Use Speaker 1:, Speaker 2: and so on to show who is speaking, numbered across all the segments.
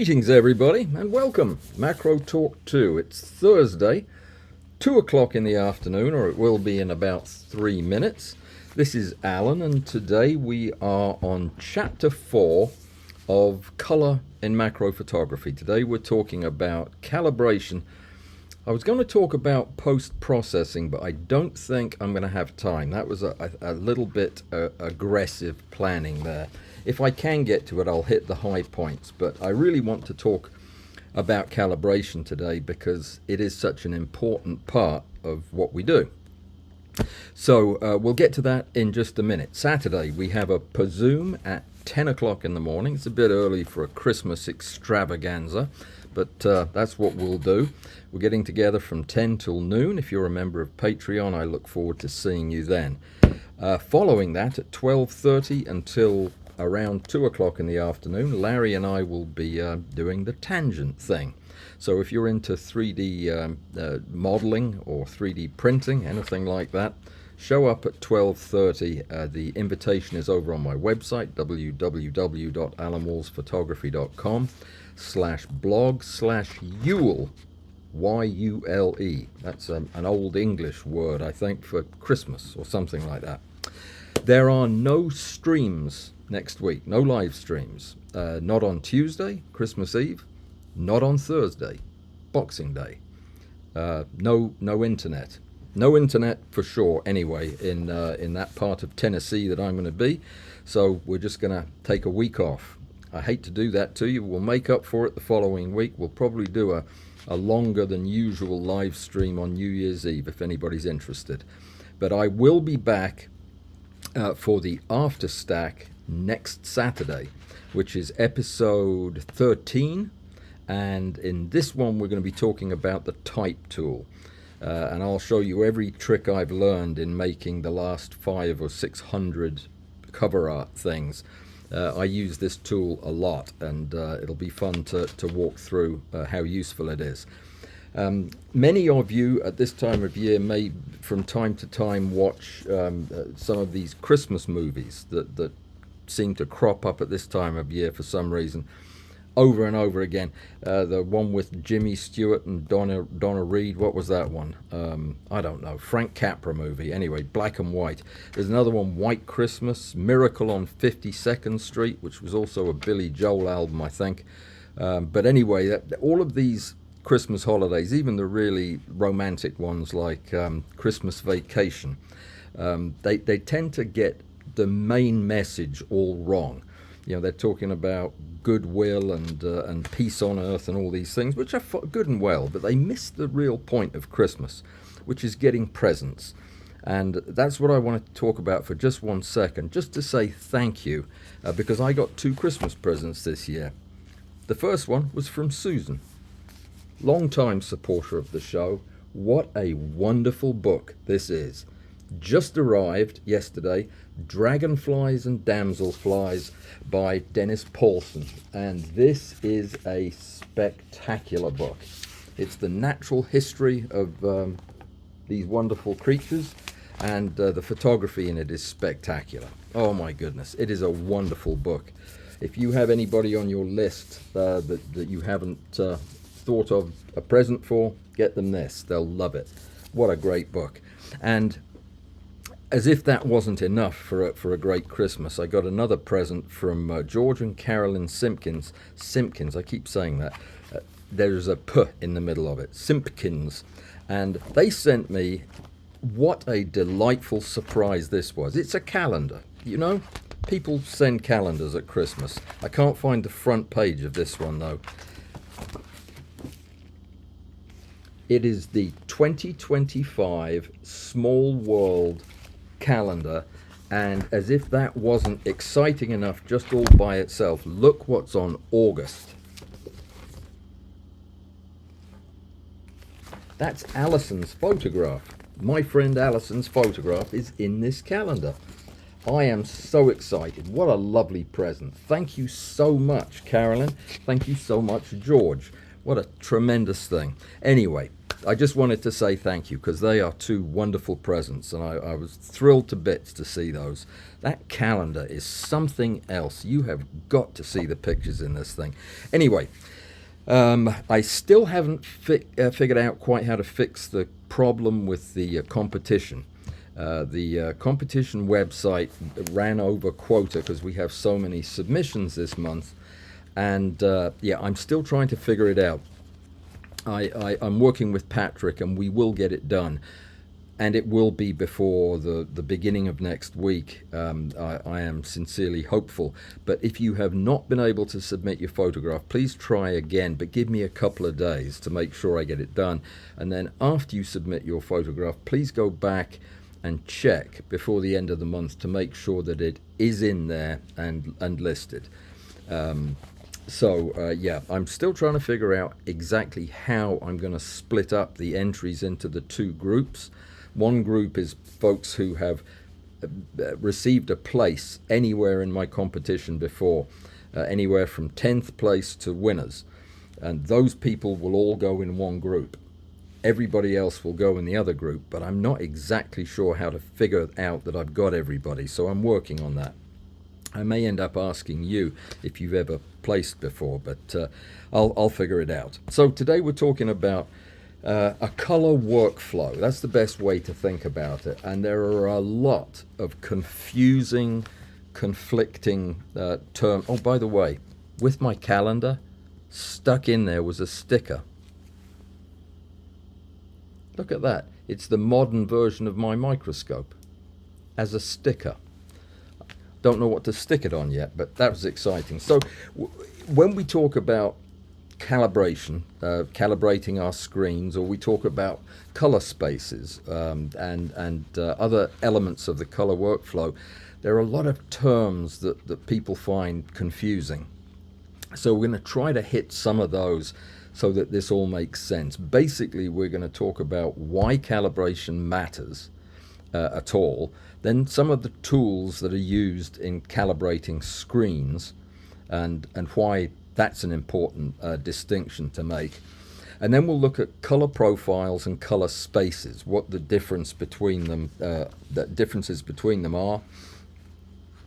Speaker 1: Greetings everybody and welcome. Macro Talk 2. It's Thursday, 2 o'clock in the afternoon, or it will be in about 3 minutes. This is Alan and today we are on chapter 4 of Color in Macro Photography. Today we're talking about calibration. I was going to talk about post-processing, but I don't think I'm going to have time. That was a little bit aggressive planning there. If I can get to it, I'll hit the high points, but I really want to talk about calibration today because it is such an important part of what we do. So we'll get to that in just a minute. Saturday, we have a Pazoom at 10 o'clock in the morning. It's a bit early for a Christmas extravaganza, but that's what we'll do. We're getting together from 10 till noon. If you're a member of Patreon, I look forward to seeing you then. Following that, at 12:30 until around 2 o'clock in the afternoon, Larry and I will be doing the tangent thing. So if you're into 3D modeling or 3D printing, anything like that, show up at 12:30. The invitation is over on my website, www.alanwallsphotography.com/blog/Yule, Y-U-L-E. That's an old English word, I think, for Christmas or something like that. There are no streams next week, no live streams. Not on Tuesday, Christmas Eve, not on Thursday, Boxing Day. No internet. No internet for sure anyway in that part of Tennessee that I'm going to be. So we're just going to take a week off. I hate to do that to you. We'll make up for it the following week. We'll probably do a longer than usual live stream on New Year's Eve if anybody's interested. But I will be back for the After Stack next Saturday, which is episode 13. And in this one, we're going to be talking about the type tool. And I'll show you every trick I've learned in making the last 500 or 600 cover art things. I use this tool a lot, and it'll be fun to walk through how useful it is. Many of you at this time of year may from time to time watch some of these Christmas movies that seem to crop up at this time of year for some reason over and over again. The one with Jimmy Stewart and Donna Reed, what was that one? I don't know. Frank Capra movie. Anyway, black and white. There's another one, White Christmas, Miracle on 52nd Street, which was also a Billy Joel album, I think. But anyway, all of these Christmas holidays, even the really romantic ones like Christmas Vacation, they tend to get the main message all wrong. You know, they're talking about goodwill and peace on earth and all these things, which are good and well, but they miss the real point of Christmas, which is getting presents. And that's what I want to talk about for just 1 second, just to say thank you, because I got 2 Christmas presents this year. The first one was from Susan, long-time supporter of the show. What a wonderful book this is. Just arrived yesterday, Dragonflies and Damselflies by Dennis Paulson, and this is a spectacular book. It's the natural history of these wonderful creatures, and the photography in it is spectacular. Oh my goodness, it is a wonderful book. If you have anybody on your list that you haven't thought of a present for, get them this. They'll love it. What a great book. And as if that wasn't enough for a great Christmas, I got another present from George and Carolyn Simpkins. I keep saying that. There's a P in the middle of it. Simpkins. And they sent me, what a delightful surprise this was. It's a calendar. You know, people send calendars at Christmas. I can't find the front page of this one, though. It is the 2025 Small World calendar, and as if that wasn't exciting enough just all by itself, look what's on August. That's Alison's photograph. My friend Alison's photograph is in this calendar. I am so excited. What a lovely present. Thank you so much, Carolyn. Thank you so much, George. What a tremendous thing. Anyway, I just wanted to say thank you because they are two wonderful presents, and I was thrilled to bits to see those. That calendar is something else. You have got to see the pictures in this thing. Anyway, I still haven't figured out quite how to fix the problem with the competition. The competition website ran over quota because we have so many submissions this month, and yeah, I'm still trying to figure it out. I'm working with Patrick, and we will get it done, and it will be before the beginning of next week. I am sincerely hopeful. But if you have not been able to submit your photograph, please try again, but give me a couple of days to make sure I get it done. And then after you submit your photograph, please go back and check before the end of the month to make sure that it is in there and listed. Yeah, I'm still trying to figure out exactly how I'm going to split up the entries into the two groups. One group is folks who have received a place anywhere in my competition before, anywhere from 10th place to winners. And those people will all go in one group. Everybody else will go in the other group, but I'm not exactly sure how to figure out that I've got everybody, so I'm working on that. I may end up asking you if you've ever placed before, but I'll figure it out. So today we're talking about a color workflow. That's the best way to think about it. And there are a lot of confusing, conflicting terms. Oh, by the way, with my calendar, stuck in there was a sticker. Look at that. It's the modern version of my microscope as a sticker. Don't know what to stick it on yet, but that was exciting. So when we talk about calibration, calibrating our screens, or we talk about color spaces and other elements of the color workflow, there are a lot of terms that people find confusing. So we're going to try to hit some of those so that this all makes sense. Basically, we're going to talk about why calibration matters at all, then some of the tools that are used in calibrating screens and why that's an important distinction to make. And then we'll look at color profiles and color spaces, what the difference between them, the differences between them are,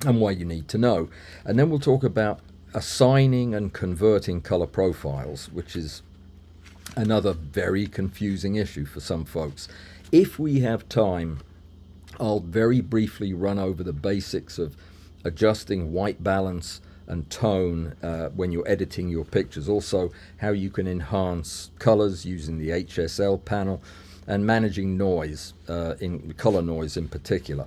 Speaker 1: and why you need to know. And then we'll talk about assigning and converting color profiles, which is another very confusing issue for some folks. If we have time, I'll very briefly run over the basics of adjusting white balance and tone when you're editing your pictures. Also, how you can enhance colors using the HSL panel and managing noise, in color noise in particular.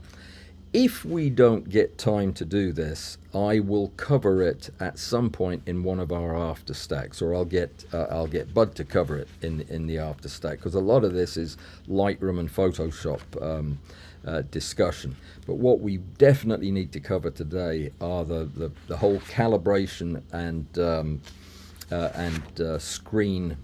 Speaker 1: If we don't get time to do this, I will cover it at some point in one of our after stacks, or I'll get Bud to cover it in the after stack, because a lot of this is Lightroom and Photoshop discussion. But what we definitely need to cover today are the whole calibration and screen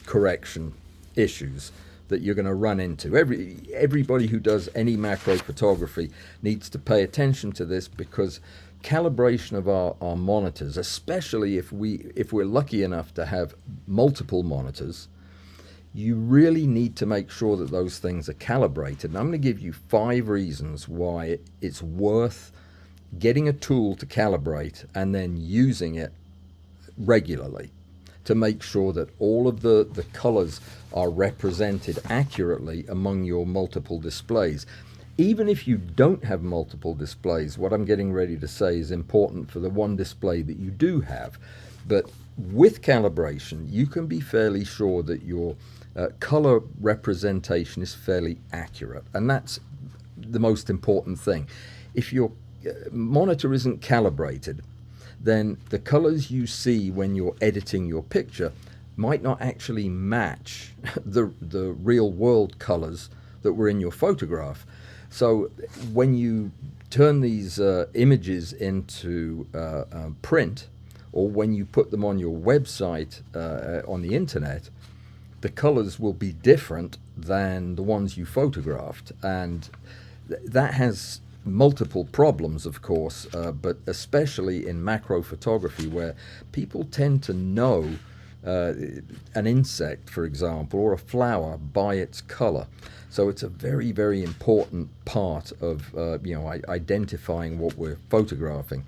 Speaker 1: correction issues that you're going to run into. Everybody who does any macro photography needs to pay attention to this, because calibration of our monitors, especially if we're lucky enough to have multiple monitors, you really need to make sure that those things are calibrated. And I'm going to give you 5 reasons why it's worth getting a tool to calibrate and then using it regularly to make sure that all of the colors are represented accurately among your multiple displays. Even if you don't have multiple displays, what I'm getting ready to say is important for the one display that you do have. But with calibration, you can be fairly sure that your color representation is fairly accurate, and that's the most important thing. If your monitor isn't calibrated, then the colors you see when you're editing your picture might not actually match the real world colors that were in your photograph. So when you turn these images into print, or when you put them on your website on the internet, the colors will be different than the ones you photographed. And that has multiple problems, of course, but especially in macro photography, where people tend to know an insect, for example, or a flower by its color. So it's a very, very important part of identifying what we're photographing.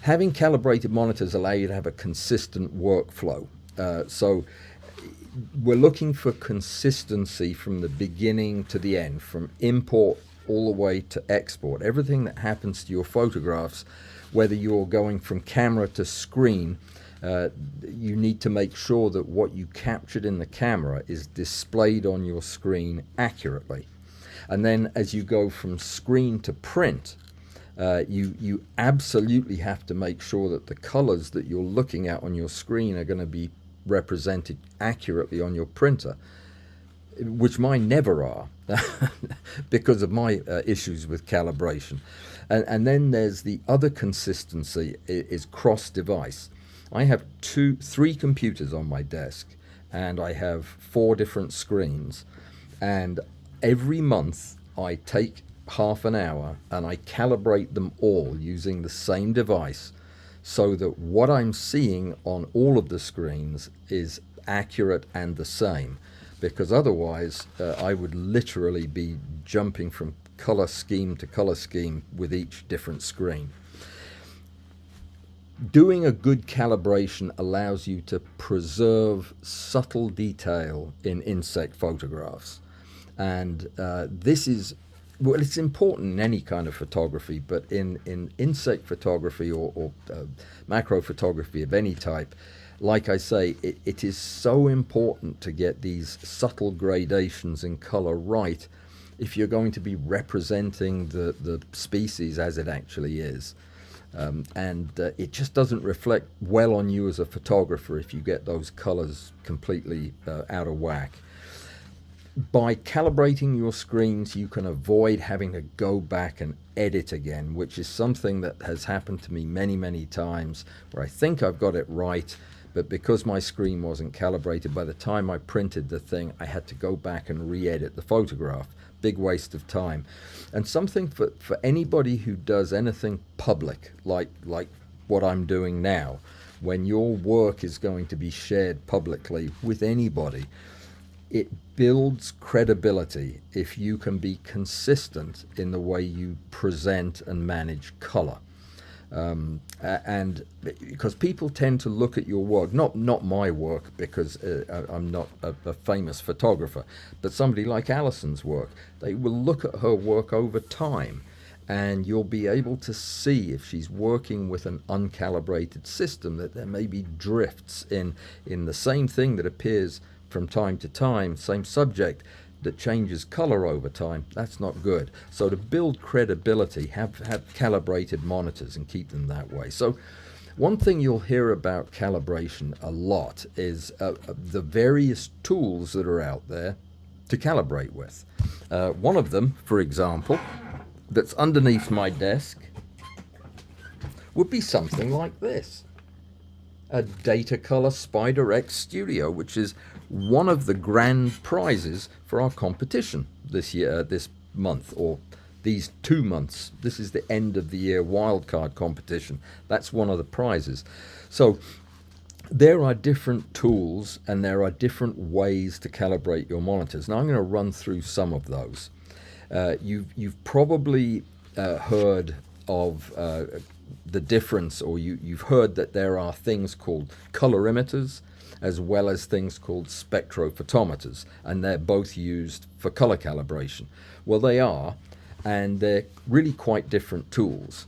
Speaker 1: Having calibrated monitors allow you to have a consistent workflow. So we're looking for consistency from the beginning to the end, from import all the way to export. Everything that happens to your photographs, whether you're going from camera to screen, you need to make sure that what you captured in the camera is displayed on your screen accurately. And then as you go from screen to print, you absolutely have to make sure that the colors that you're looking at on your screen are going to be represented accurately on your printer, which mine never are because of my issues with calibration. And then there's the other consistency is cross-device. I have three computers on my desk, and I have 4 different screens, and every month I take half an hour and I calibrate them all using the same device, so that what I'm seeing on all of the screens is accurate and the same, because otherwise I would literally be jumping from color scheme to color scheme with each different screen. Doing a good calibration allows you to preserve subtle detail in insect photographs, and this is, well, it's important in any kind of photography, but in insect photography or macro photography of any type, like I say, it is so important to get these subtle gradations in color right if you're going to be representing the species as it actually is. It just doesn't reflect well on you as a photographer if you get those colors completely out of whack. By calibrating your screens, you can avoid having to go back and edit again, which is something that has happened to me many, many times, where I think I've got it right, but because my screen wasn't calibrated, by the time I printed the thing, I had to go back and re-edit the photograph. Big waste of time. And something for anybody who does anything public, like what I'm doing now, when your work is going to be shared publicly with anybody, it builds credibility if you can be consistent in the way you present and manage color. And because people tend to look at your work, not my work, because I'm not a famous photographer, but somebody like Alison's work, they will look at her work over time, and you'll be able to see if she's working with an uncalibrated system, that there may be drifts in the same thing that appears from time to time, same subject, that changes color over time. That's not good. So to build credibility, have calibrated monitors and keep them that way. So one thing you'll hear about calibration a lot is the various tools that are out there to calibrate with. One of them, for example, that's underneath my desk would be something like this. A Datacolor Spider X Studio, which is one of the grand prizes for our competition this year, this month, or these 2 months. This is the end of the year wildcard competition. That's one of the prizes. So there are different tools and there are different ways to calibrate your monitors. Now I'm going to run through some of those. You've probably heard of the difference, or you've heard that there are things called colorimeters as well as things called spectrophotometers, and they're both used for color calibration. Well, they are, and they're really quite different tools.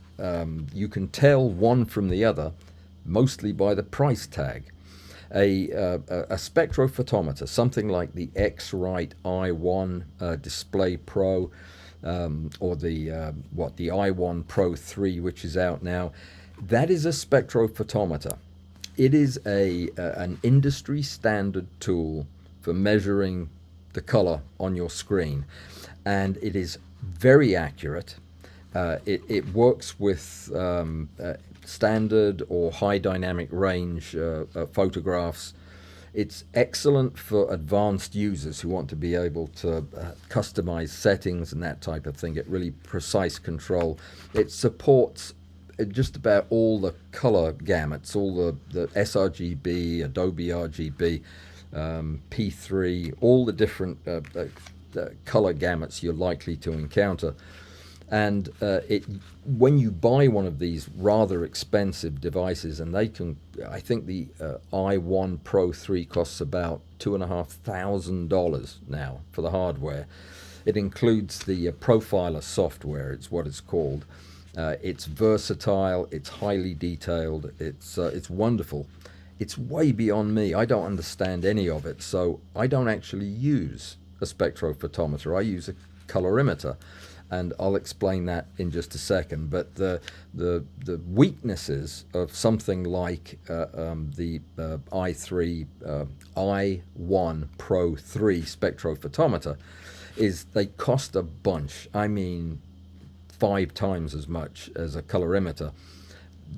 Speaker 1: You can tell one from the other mostly by the price tag. A spectrophotometer, something like the X-Rite i1 Display Pro, or the i1 Pro 3, which is out now, that is a spectrophotometer. It is an industry standard tool for measuring the color on your screen, and it is very accurate. It works with standard or high dynamic range photographs. It's excellent for advanced users who want to be able to customize settings and that type of thing, get really precise control. It supports just about all the color gamuts, all the sRGB, Adobe RGB, P3, all the different color gamuts you're likely to encounter. And when you buy one of these rather expensive devices, and I think the i1 Pro 3 costs about $2,500 now for the hardware. It includes the Profiler software, it's what it's called. It's versatile, it's highly detailed, it's wonderful. It's way beyond me. I don't understand any of it, so I don't actually use a spectrophotometer. I use a colorimeter, and I'll explain that in just a second. But the weaknesses of something like the i1 Pro 3 spectrophotometer is they cost a bunch. I mean, 5 times as much as a colorimeter.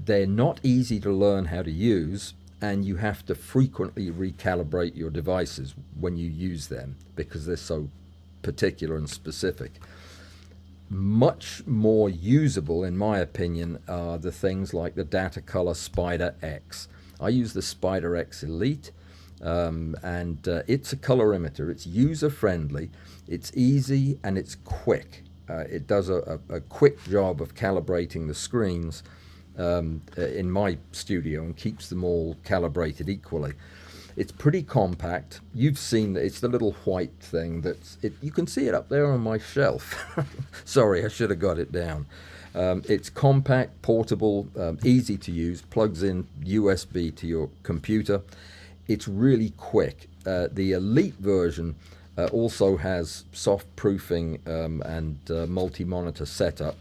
Speaker 1: They're not easy to learn how to use, and you have to frequently recalibrate your devices when you use them because they're so particular and specific. Much more usable, in my opinion, are the things like the Datacolor Spider X. I use the Spider X Elite, and it's a colorimeter. It's user-friendly, it's easy, and it's quick. It does a quick job of calibrating the screens in my studio and keeps them all calibrated equally. It's pretty compact. You've seen that. It's the little white thing you can see it up there on my shelf. Sorry, I should have got it down. It's compact, portable, easy to use, plugs in USB to your computer. It's really quick. The Elite version also has soft proofing and multi-monitor setup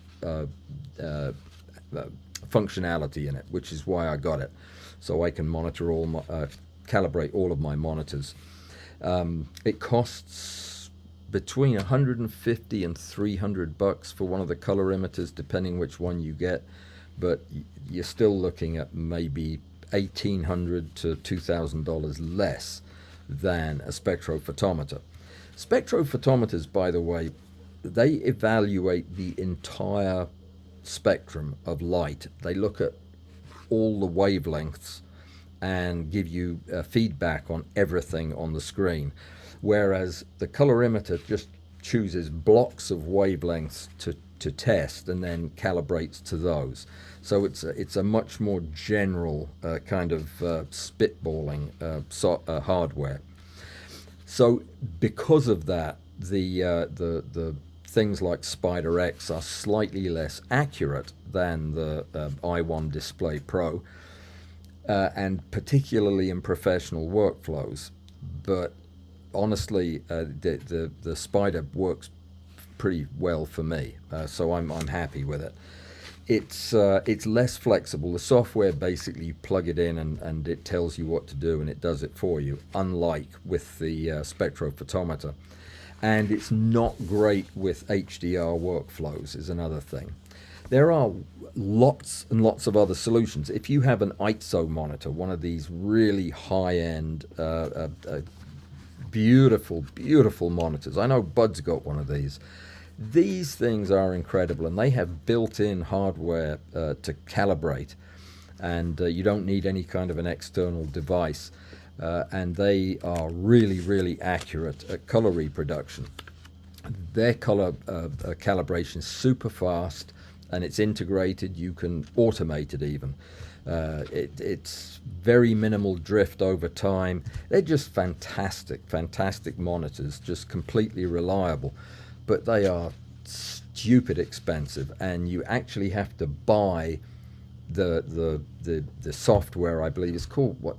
Speaker 1: functionality in it, which is why I got it, so I can monitor calibrate all of my monitors. It costs between $150 and $300 for one of the colorimeters, depending which one you get, but you're still looking at maybe $1,800 to $2,000 less than a spectrophotometer. Spectrophotometers, by the way, they evaluate the entire spectrum of light. They look at all the wavelengths and give you feedback on everything on the screen, whereas the colorimeter just chooses blocks of wavelengths to test and then calibrates to those. So it's a much more general kind of spitballing hardware. So because of that, the things like Spider X are slightly less accurate than the i1 Display Pro, and particularly in professional workflows. But honestly, the Spider works pretty well for me, so I'm happy with it. It's less flexible. The software, basically you plug it in and it tells you what to do and it does it for you, unlike with the spectrophotometer. And it's not great with HDR workflows is another thing. There are lots and lots of other solutions. If you have an ISO monitor, one of these really high-end, beautiful monitors. I know Bud's got one of these. These things are incredible, and they have built-in hardware to calibrate, and you don't need any kind of an external device. And they are really accurate at color reproduction. Their color calibration is super fast, and it's integrated. You can automate it even. It's very minimal drift over time. They're just fantastic monitors, just completely reliable. But they are stupid expensive, and you actually have to buy the software. I believe it's called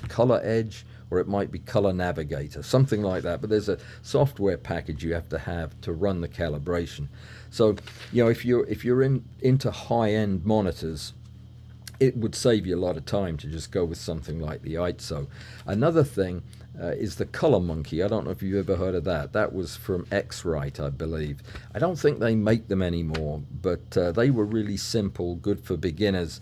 Speaker 1: Color Edge, or it might be Color Navigator, something like that. But there's a software package you have to run the calibration. So if you're into high-end monitors, it would save you a lot of time to just go with something like the ISO. Another thing is the Color Monkey. I don't know if you've ever heard of that. That was from X-Rite, I believe. I don't think they make them anymore, but they were really simple, good for beginners.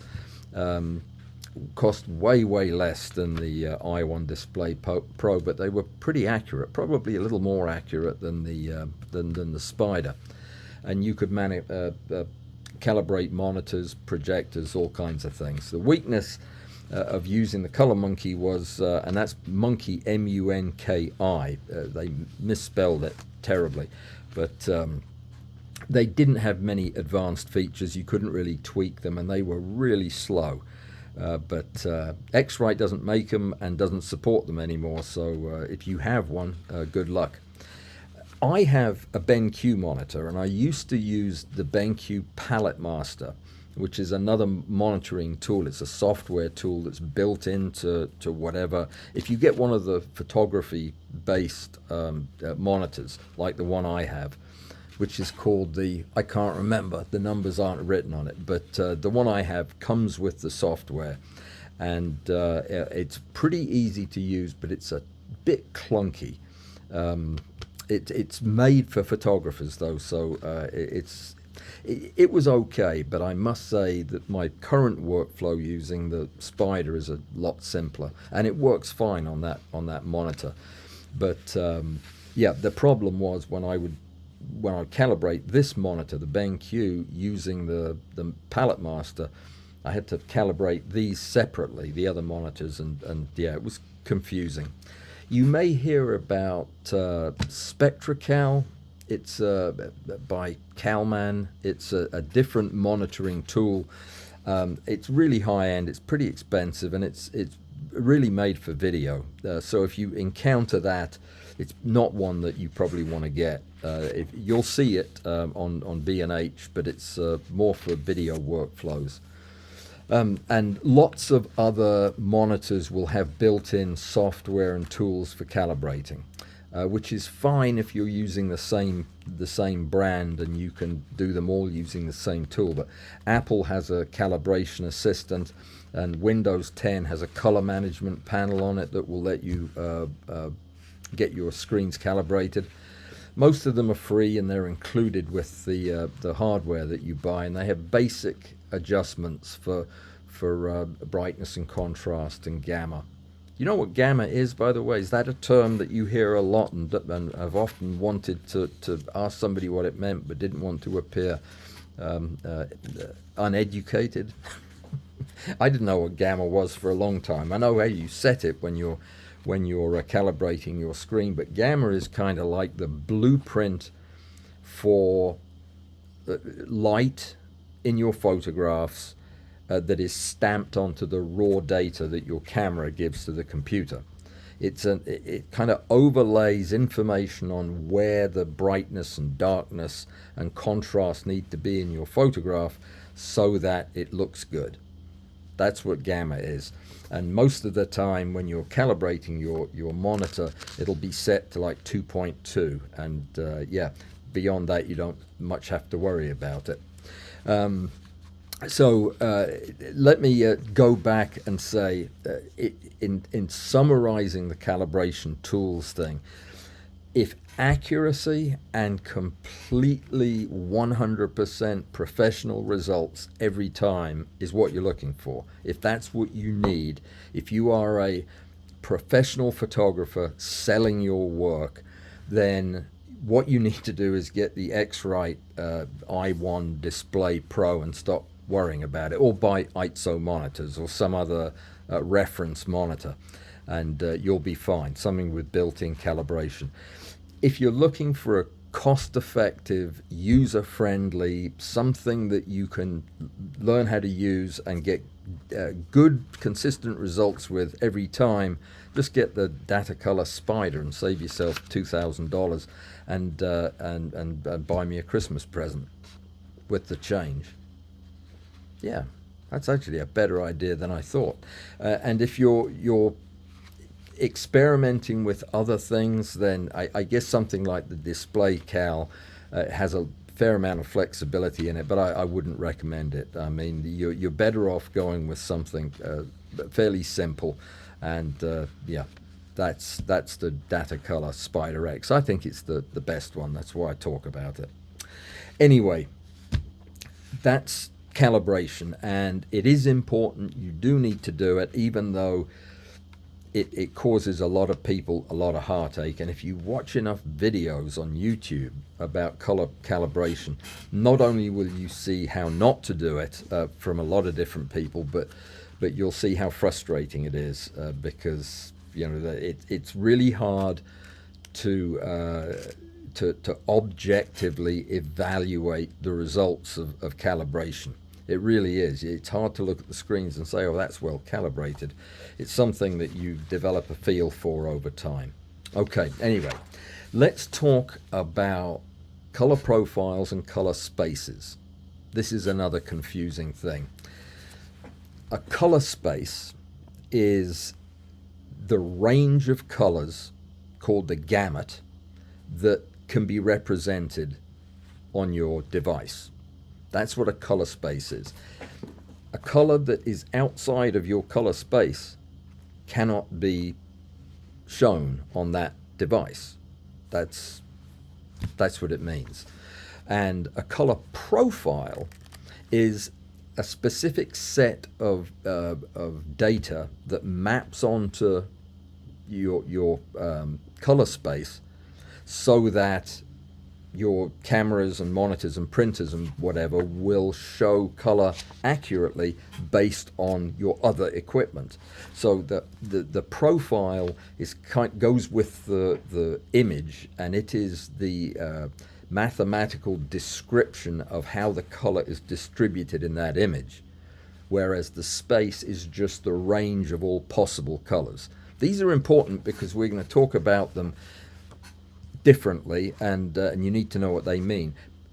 Speaker 1: Cost way less than the i1 Display Pro, but they were pretty accurate, probably a little more accurate than the Spider. And you could calibrate monitors, projectors, all kinds of things. The weakness of using the Color Monkey was, and that's Monkey, M-U-N-K-I. They misspelled it terribly, but they didn't have many advanced features. You couldn't really tweak them, and they were really slow. But X-Rite doesn't make them and doesn't support them anymore, so if you have one, good luck. I have a BenQ monitor, and I used to use the BenQ Palette Master, which is another monitoring tool. It's a software tool that's built into whatever. If you get one of the photography-based monitors, like the one I have, which is called the, I can't remember, the numbers aren't written on it, but the one I have comes with the software, and it's pretty easy to use, but it's a bit clunky. It's made for photographers though, so it was okay, but I must say that my current workflow using the Spyder is a lot simpler, and it works fine on that monitor. But yeah, the problem was when I calibrate this monitor, the BenQ, using the Palette Master, I had to calibrate these separately, the other monitors, and yeah, it was confusing. You may hear about SpectraCal. It's by Calman. It's a different monitoring tool. It's really high-end, it's pretty expensive, and it's really made for video. So if you encounter that, it's not one that you probably want to get. You'll see it on B&H, but it's more for video workflows. And lots of other monitors will have built-in software and tools for calibrating, which is fine if you're using the same brand and you can do them all using the same tool. But Apple has a calibration assistant, and Windows 10 has a color management panel on it that will let you get your screens calibrated. Most of them are free, and they're included with the hardware that you buy, and they have basic adjustments for brightness and contrast and gamma. You know what gamma is, by the way? Is that a term that you hear a lot, and I've often wanted to ask somebody what it meant, but didn't want to appear uneducated? I didn't know what gamma was for a long time. I know how you set it when you're calibrating your screen, but gamma is kind of like the blueprint for light in your photographs that is stamped onto the raw data that your camera gives to the computer. It kind of overlays information on where the brightness and darkness and contrast need to be in your photograph so that it looks good. That's what gamma is. And most of the time when you're calibrating your monitor, it'll be set to like 2.2, and yeah, beyond that you don't much have to worry about it. So let me go back and say, in summarizing the calibration tools thing, if accuracy and completely 100% professional results every time is what you're looking for, if that's what you need, if you are a professional photographer selling your work, then what you need to do is get the X-Rite i1 Display Pro and stop worrying about it, or buy ITSO monitors or some other reference monitor, and you'll be fine, something with built-in calibration. If you're looking for a cost-effective, user-friendly, something that you can learn how to use and get good, consistent results with every time, just get the Datacolor Spyder and save yourself $2,000 and buy me a Christmas present with the change. Yeah, that's actually a better idea than I thought. And if you're experimenting with other things, then I guess something like the DisplayCal has a fair amount of flexibility in it, but I wouldn't recommend it. I mean, you're better off going with something fairly simple, and yeah, that's the Datacolor Spyder X. I think it's the best one. That's why I talk about it. Anyway, that's calibration, and it is important. You do need to do it, even though it causes a lot of people a lot of heartache. And if you watch enough videos on YouTube about color calibration, not only will you see how not to do it from a lot of different people, but you'll see how frustrating it is because it's really hard to objectively evaluate the results of calibration. It really is. It's hard to look at the screens and say, oh, that's well calibrated. It's something that you develop a feel for over time. Okay, anyway, let's talk about color profiles and color spaces. This is another confusing thing. A color space is the range of colors called the gamut that can be represented on your device. That's what a color space is. A color that is outside of your color space cannot be shown on that device. That's what it means. And a color profile is a specific set of data that maps onto your color space so that your cameras and monitors and printers and whatever will show color accurately based on your other equipment. So the profile goes with the image, and it is the mathematical description of how the color is distributed in that image, whereas the space is just the range of all possible colors. These are important because we're going to talk about them differently, and you need to know what they mean.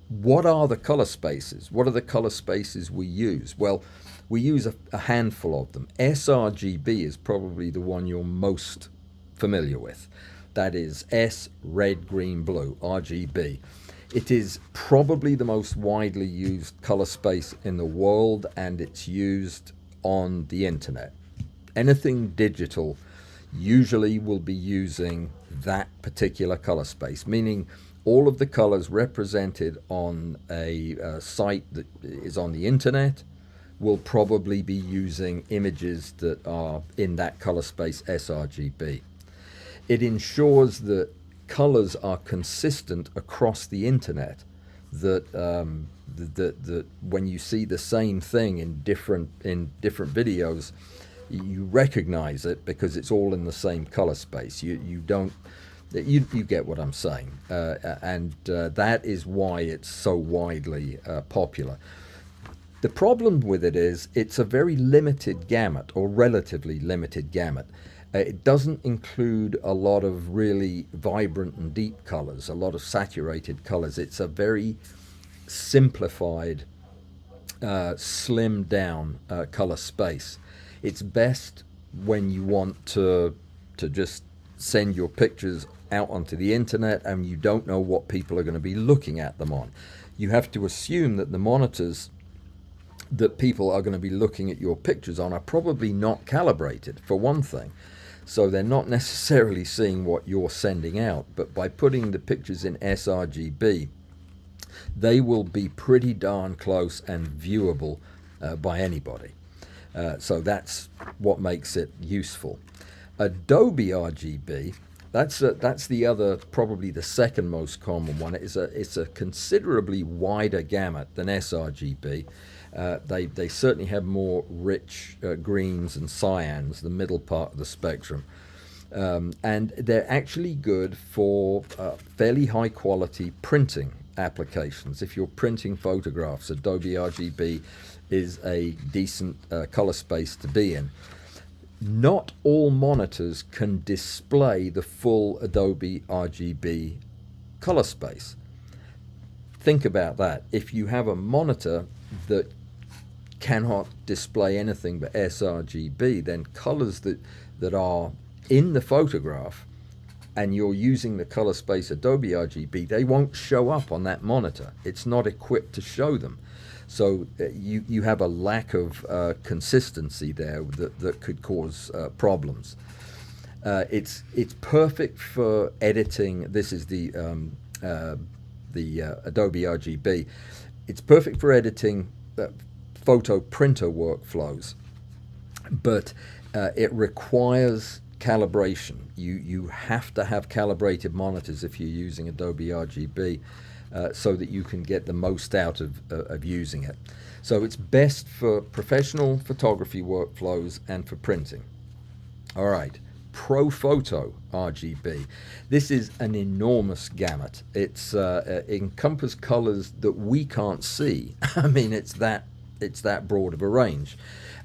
Speaker 1: What are the color spaces? What are the color spaces we use? Well, we use a handful of them. sRGB is probably the one you're most familiar with. That is S, red, green, blue, RGB. It is probably the most widely used color space in the world, and it's used on the internet. Anything digital usually will be using that particular color space, meaning all of the colors represented on a site that is on the internet will probably be using images that are in that color space sRGB. It ensures that colors are consistent across the internet, that that when you see the same thing in different videos, you recognize it because it's all in the same color space. You get what I'm saying, and that is why it's so widely popular. The problem with it is it's a very limited gamut, or relatively limited gamut. It doesn't include a lot of really vibrant and deep colors, a lot of saturated colors. It's a very simplified, slimmed down color space. It's best when you want to just send your pictures out onto the internet and you don't know what people are going to be looking at them on. You have to assume that the monitors that people are going to be looking at your pictures on are probably not calibrated, for one thing. So they're not necessarily seeing what you're sending out, but by putting the pictures in sRGB, they will be pretty darn close and viewable by anybody. So that's what makes it useful. Adobe RGB, that's the other, probably the second most common one. It's a considerably wider gamut than sRGB. They certainly have more rich greens and cyans, the middle part of the spectrum. And they're actually good for fairly high quality printing applications. If you're printing photographs, Adobe RGB is a decent color space to be in. Not all monitors can display the full Adobe RGB color space. Think about that. If you have a monitor that cannot display anything but sRGB, then colors that are in the photograph and you're using the color space Adobe RGB, they won't show up on that monitor. It's not equipped to show them. So you have a lack of consistency there that could cause problems. It's perfect for editing. This is the Adobe RGB. It's perfect for editing photo printer workflows, but it requires calibration. You have to have calibrated monitors if you're using Adobe RGB so that you can get the most out of using it. So it's best for professional photography workflows and for printing. All right, ProPhoto RGB. This is an enormous gamut. It's encompass colors that we can't see. I mean, it's that broad of a range,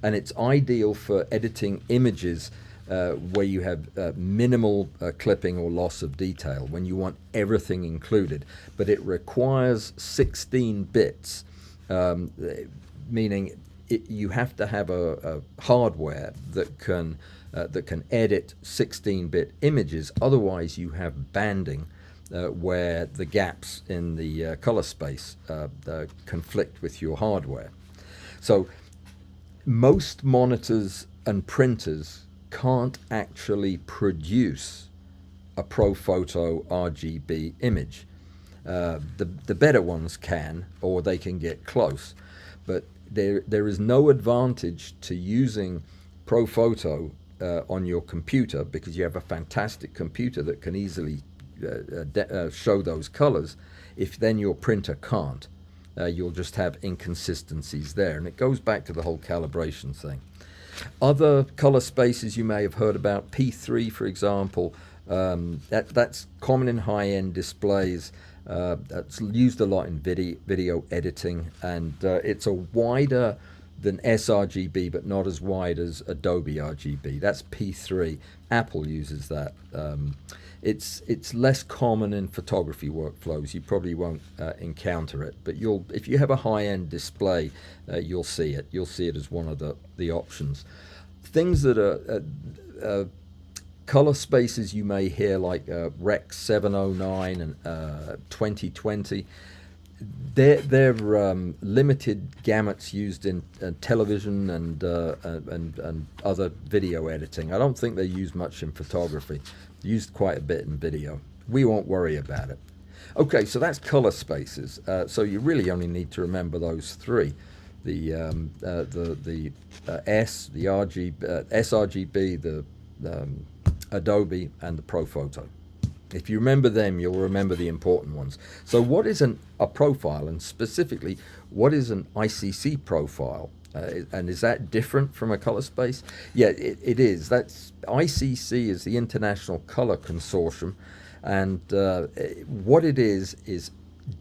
Speaker 1: and it's ideal for editing images where you have minimal clipping or loss of detail, when you want everything included. But it requires 16 bits, meaning you have to have a hardware that can edit 16-bit images. Otherwise, you have banding where the gaps in the color space conflict with your hardware. So most monitors and printers can't actually produce a ProPhoto RGB image. The better ones can, or they can get close, but there is no advantage to using ProPhoto on your computer, because you have a fantastic computer that can easily show those colors, if then your printer can't. You'll just have inconsistencies there, and it goes back to the whole calibration thing. Other color spaces you may have heard about, P3 for example, that's common in high-end displays. That's used a lot in video editing, and it's a wider than sRGB, but not as wide as Adobe RGB. That's P3. Apple uses that. It's less common in photography workflows. You probably won't encounter it, but if you have a high-end display, you'll see it. You'll see it as one of the options. Things that are color spaces you may hear, like Rec 709 and 2020. They're limited gamuts used in television and other video editing. I don't think they're used much in photography. They're used quite a bit in video. We won't worry about it. Okay, so that's color spaces. So you really only need to remember those three: the sRGB, the Adobe, and the ProPhoto. If you remember them, you'll remember the important ones. So what is a profile, and specifically, what is an ICC profile? And is that different from a color space? Yeah, it is. ICC is the International Color Consortium, and what it is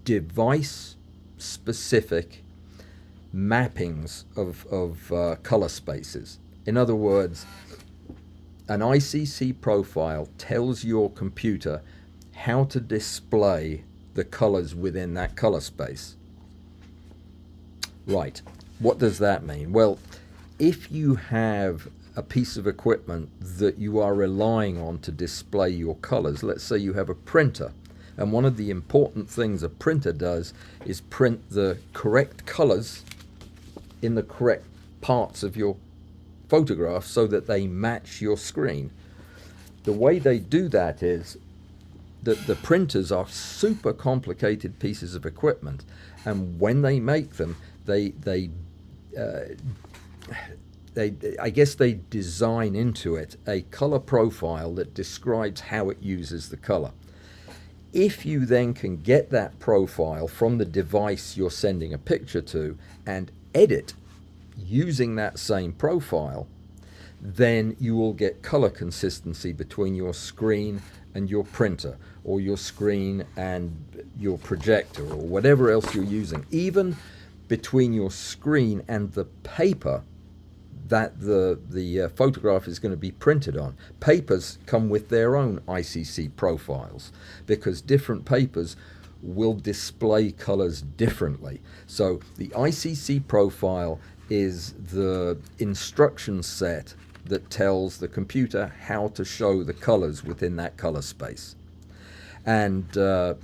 Speaker 1: device-specific mappings of color spaces. In other words, an ICC profile tells your computer how to display the colors within that color space. Right, what does that mean? Well, if you have a piece of equipment that you are relying on to display your colors, let's say you have a printer, and one of the important things a printer does is print the correct colors in the correct parts of your photograph so that they match your screen. The way they do that is that the printers are super complicated pieces of equipment, and when they make them, I guess they design into it a color profile that describes how it uses the color. If you then can get that profile from the device you're sending a picture to and edit using that same profile, then you will get color consistency between your screen and your printer, or your screen and your projector, or whatever else you're using, even between your screen and the paper that the photograph is going to be printed on. Papers come with their own ICC profiles, because different papers will display colors differently. So the ICC profile is the instruction set that tells the computer how to show the colors within that color space. And the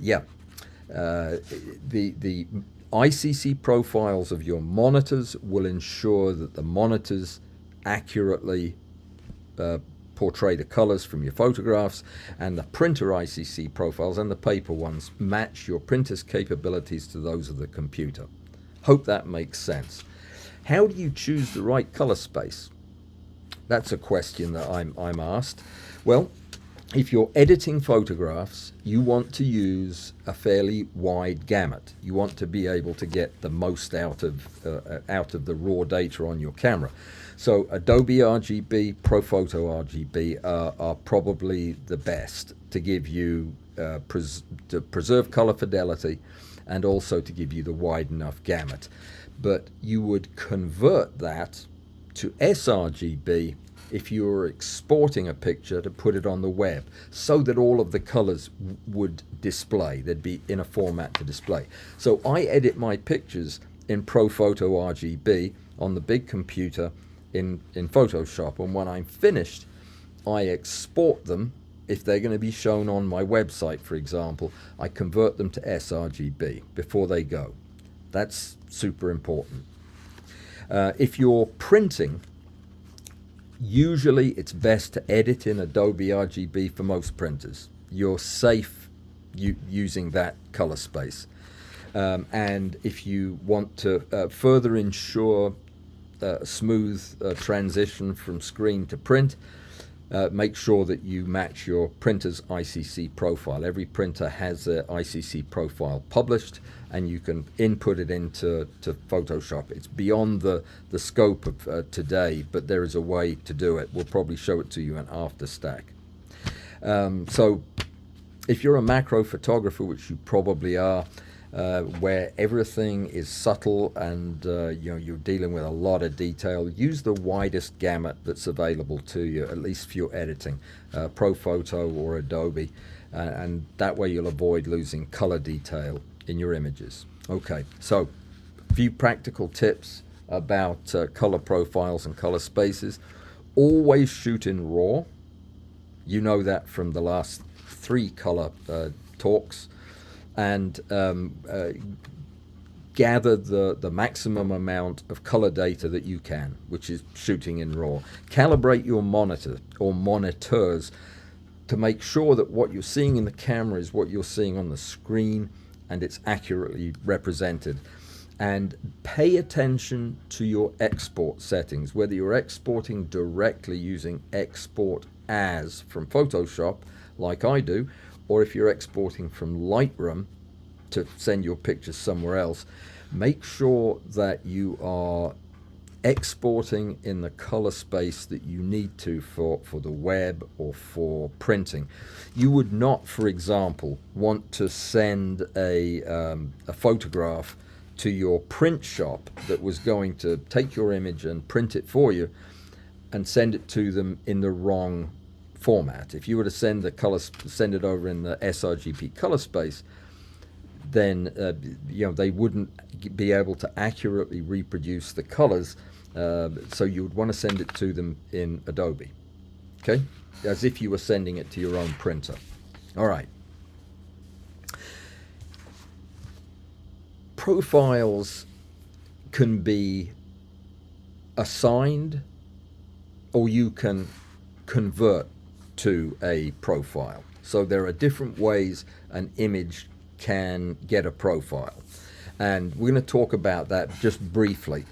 Speaker 1: ICC profiles of your monitors will ensure that the monitors accurately portray the colors from your photographs, and the printer ICC profiles and the paper ones match your printer's capabilities to those of the computer. Hope that makes sense. How do you choose the right color space? That's a question that I'm asked. Well, if you're editing photographs, you want to use a fairly wide gamut. You want to be able to get the most out of the raw data on your camera. So Adobe RGB, ProPhoto RGB are probably the best to give you to preserve color fidelity, and also to give you the wide enough gamut. But you would convert that to sRGB if you were exporting a picture to put it on the web, so that all of the colors would display. They'd be in a format to display. So I edit my pictures in ProPhoto RGB on the big computer in Photoshop, and when I'm finished, I export them. If they're going to be shown on my website, for example, I convert them to sRGB before they go. That's super important. If you're printing, usually it's best to edit in Adobe RGB for most printers. You're safe using that color space. And if you want to further ensure a smooth transition from screen to print, make sure that you match your printer's ICC profile. Every printer has an ICC profile published, and you can input it into Photoshop. It's beyond the scope of today, but there is a way to do it. We'll probably show it to you in Afterstack. So if you're a macro photographer, which you probably are, where everything is subtle and you're dealing with a lot of detail, use the widest gamut that's available to you, at least for your editing, ProPhoto or Adobe, and that way you'll avoid losing color detail in your images. Okay, so a few practical tips about color profiles and color spaces. Always shoot in RAW. You know that from the last 3 color talks. And gather the maximum amount of color data that you can, which is shooting in RAW. Calibrate your monitor or monitors to make sure that what you're seeing in the camera is what you're seeing on the screen, and it's accurately represented. And pay attention to your export settings, whether you're exporting directly using Export As from Photoshop, like I do, or if you're exporting from Lightroom to send your pictures somewhere else. Make sure that you are exporting in the color space that you need to for the web or for printing. You would not, for example, want to send a photograph to your print shop that was going to take your image and print it for you and send it to them in the wrong format. If you were to send it over in the sRGB color space, then they wouldn't be able to accurately reproduce the colors. So you would want to send it to them in Adobe, okay, as if you were sending it to your own printer. All right. Profiles can be assigned, or you can convert to a profile. So there are different ways an image can get a profile, and we're going to talk about that just briefly.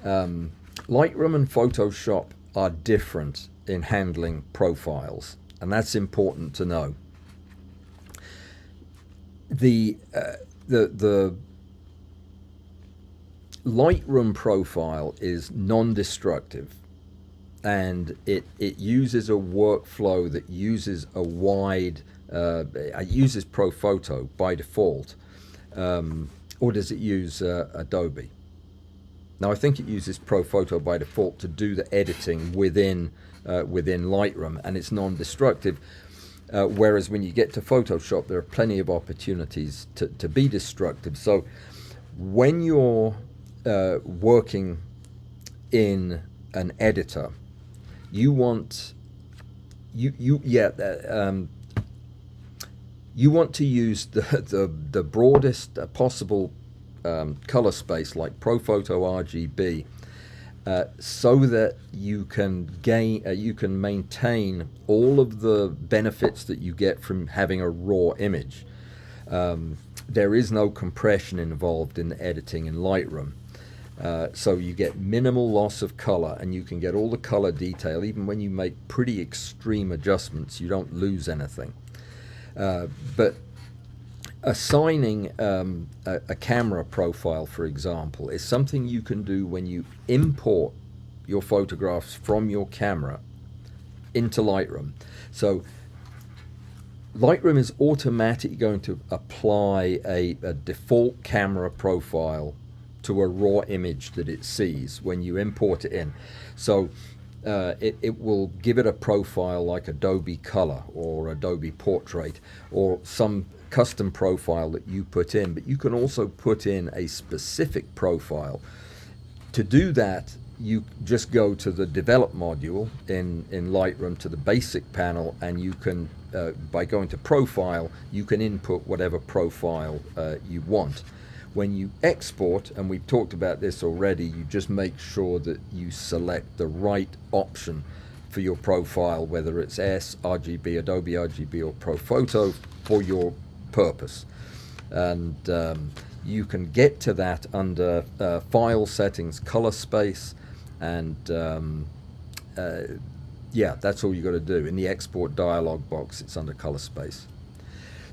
Speaker 1: Lightroom and Photoshop are different in handling profiles, and that's important to know. The Lightroom profile is non-destructive, and it uses a workflow that uses a wide it uses ProPhoto by default, or does it use Adobe? Now I think it uses ProPhoto by default to do the editing within Lightroom, and it's non-destructive. Whereas when you get to Photoshop, there are plenty of opportunities to be destructive. So when you're working in an editor, you want you want to use the broadest possible color space, like ProPhoto RGB, so that you can maintain all of the benefits that you get from having a raw image. There is no compression involved in the editing in Lightroom. So you get minimal loss of color, and you can get all the color detail. Even when you make pretty extreme adjustments, you don't lose anything. But assigning a camera profile, for example, is something you can do when you import your photographs from your camera into Lightroom. So Lightroom is automatically going to apply a default camera profile to a raw image that it sees when you import it in. So it will give it a profile like Adobe Color or Adobe Portrait or some custom profile that you put in, but you can also put in a specific profile. To do that, you just go to the Develop module in Lightroom, to the Basic panel, and you can, by going to Profile, you can input whatever profile you want. When you export, and we've talked about this already, you just make sure that you select the right option for your profile, whether it's S, RGB, Adobe RGB, or ProPhoto for your purpose. And you can get to that under File Settings, Color Space, and yeah, that's all you got to do. In the Export dialog box, it's under Color Space.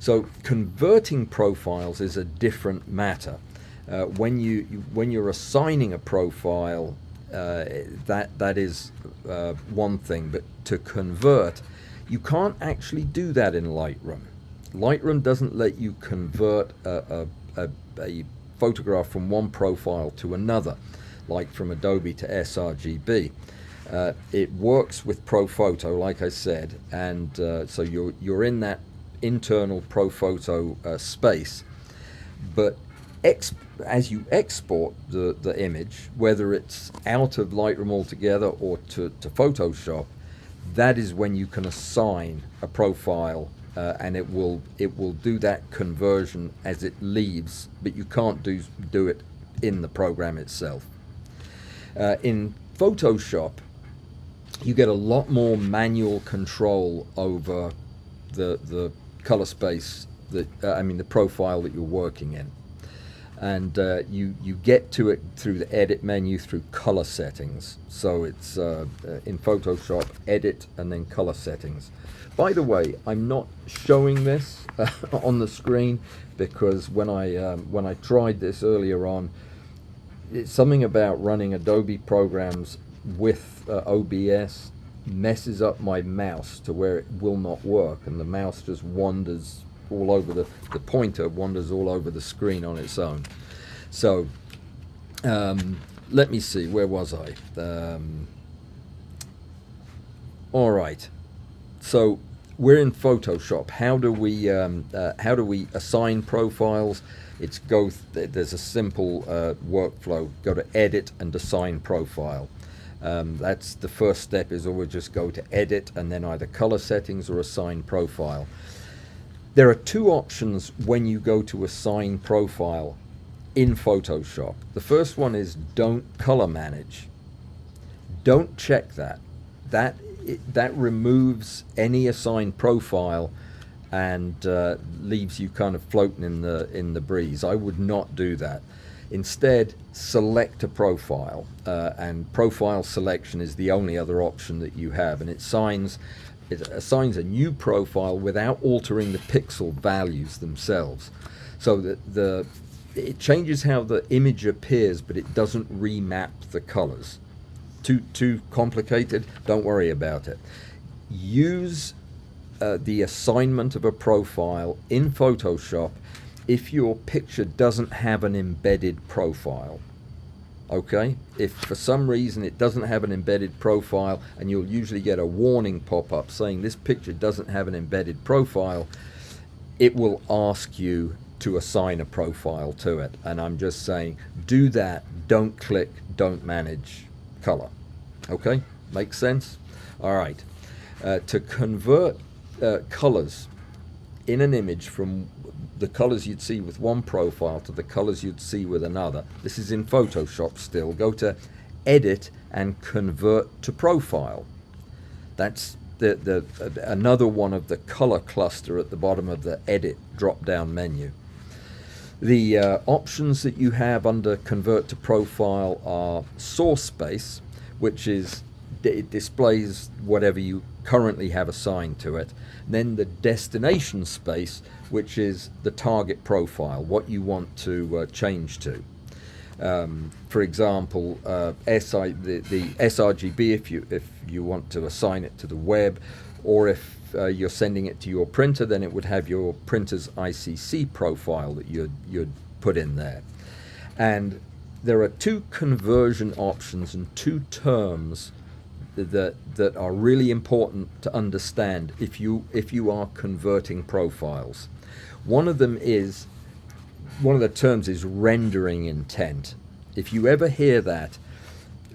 Speaker 1: So converting profiles is a different matter. When you're assigning a profile, that is one thing, but to convert, you can't actually do that in Lightroom. Lightroom doesn't let you convert a photograph from one profile to another, like from Adobe to sRGB. It works with ProPhoto, like I said, and so you're in that internal ProPhoto space. But as you export the image, whether it's out of Lightroom altogether or to Photoshop, that is when you can assign a profile, and it will do that conversion as it leaves, but you can't do it in the program itself. In Photoshop, you get a lot more manual control over the color space that the profile that you're working in, and you get to it through the edit menu, through color settings. So it's in Photoshop, edit, and then color settings. By the way, I'm not showing this on the screen because when I tried this earlier on, it's something about running Adobe programs with OBS messes up my mouse to where it will not work, and the mouse just wanders all over the pointer wanders all over the screen on its own. So let me see, where was I? All right, so we're in Photoshop. How do we assign profiles? There's a simple workflow. Go to Edit and Assign Profile. That's the first step, is always just go to Edit and then either Color Settings or Assign Profile. There are two options when you go to Assign Profile in Photoshop. The first one is Don't Color Manage. Don't check that. That removes any assigned profile and leaves you kind of floating in the breeze. I would not do that. Instead, select a profile, and profile selection is the only other option that you have, and it assigns a new profile without altering the pixel values themselves. So that it changes how the image appears, but it doesn't remap the colors. Too complicated? Don't worry about it. Use the assignment of a profile in Photoshop if your picture doesn't have an embedded profile. Okay? If for some reason it doesn't have an embedded profile, and you'll usually get a warning pop up saying this picture doesn't have an embedded profile, it will ask you to assign a profile to it. And I'm just saying, do that. Don't click, don't manage color. Okay? Makes sense? All right. To convert colors in an image from the colors you'd see with one profile to the colors you'd see with another. This is in Photoshop still. Go to Edit and Convert to Profile. That's another one of the color cluster at the bottom of the Edit drop-down menu. The options that you have under Convert to Profile are Source Space, which is it displays whatever you currently have assigned to it. And then the Destination Space, which is the target profile, what you want to change to. For example, the sRGB if you want to assign it to the web, or if you're sending it to your printer, then it would have your printer's ICC profile that you'd put in there. And there are two conversion options and two terms that are really important to understand if you are converting profiles. One of the terms is rendering intent. If you ever hear that,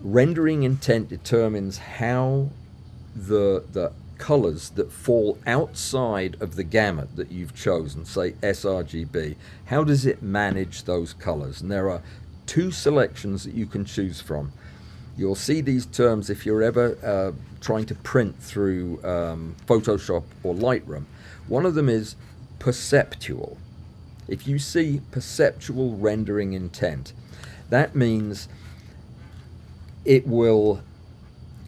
Speaker 1: rendering intent determines how the colors that fall outside of the gamut that you've chosen, say sRGB, how does it manage those colors? And there are two selections that you can choose from. You'll see these terms if you're ever trying to print through Photoshop or Lightroom. One of them is perceptual. If you see perceptual rendering intent, that means it will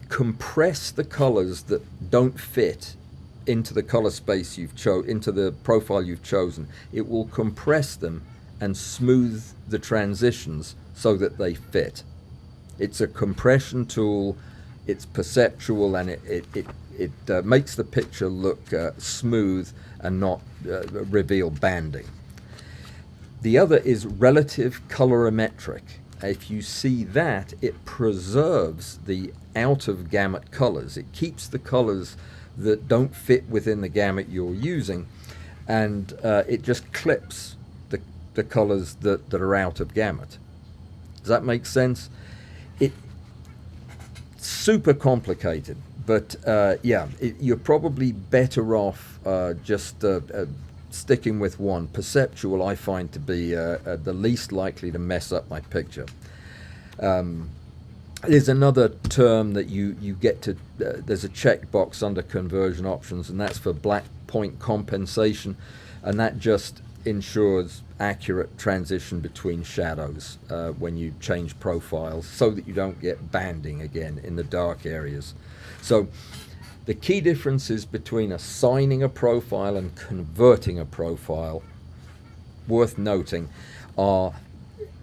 Speaker 1: compress the colors that don't fit into the color space into the profile you've chosen. It will compress them and smooth the transitions so that they fit. It's a compression tool, it's perceptual, and it makes the picture look smooth and not reveal banding. The other is relative colorimetric. If you see that, it preserves the out of gamut colors. It keeps the colors that don't fit within the gamut you're using, and it just clips the colors that are out of gamut. Does that make sense? It's super complicated, but you're probably better off just sticking with one. Perceptual I find to be the least likely to mess up my picture. There's another term that you get to, there's a checkbox under conversion options, and that's for black point compensation, and that just ensures accurate transition between shadows when you change profiles, so that you don't get banding again in the dark areas. So the key differences between assigning a profile and converting a profile, worth noting, are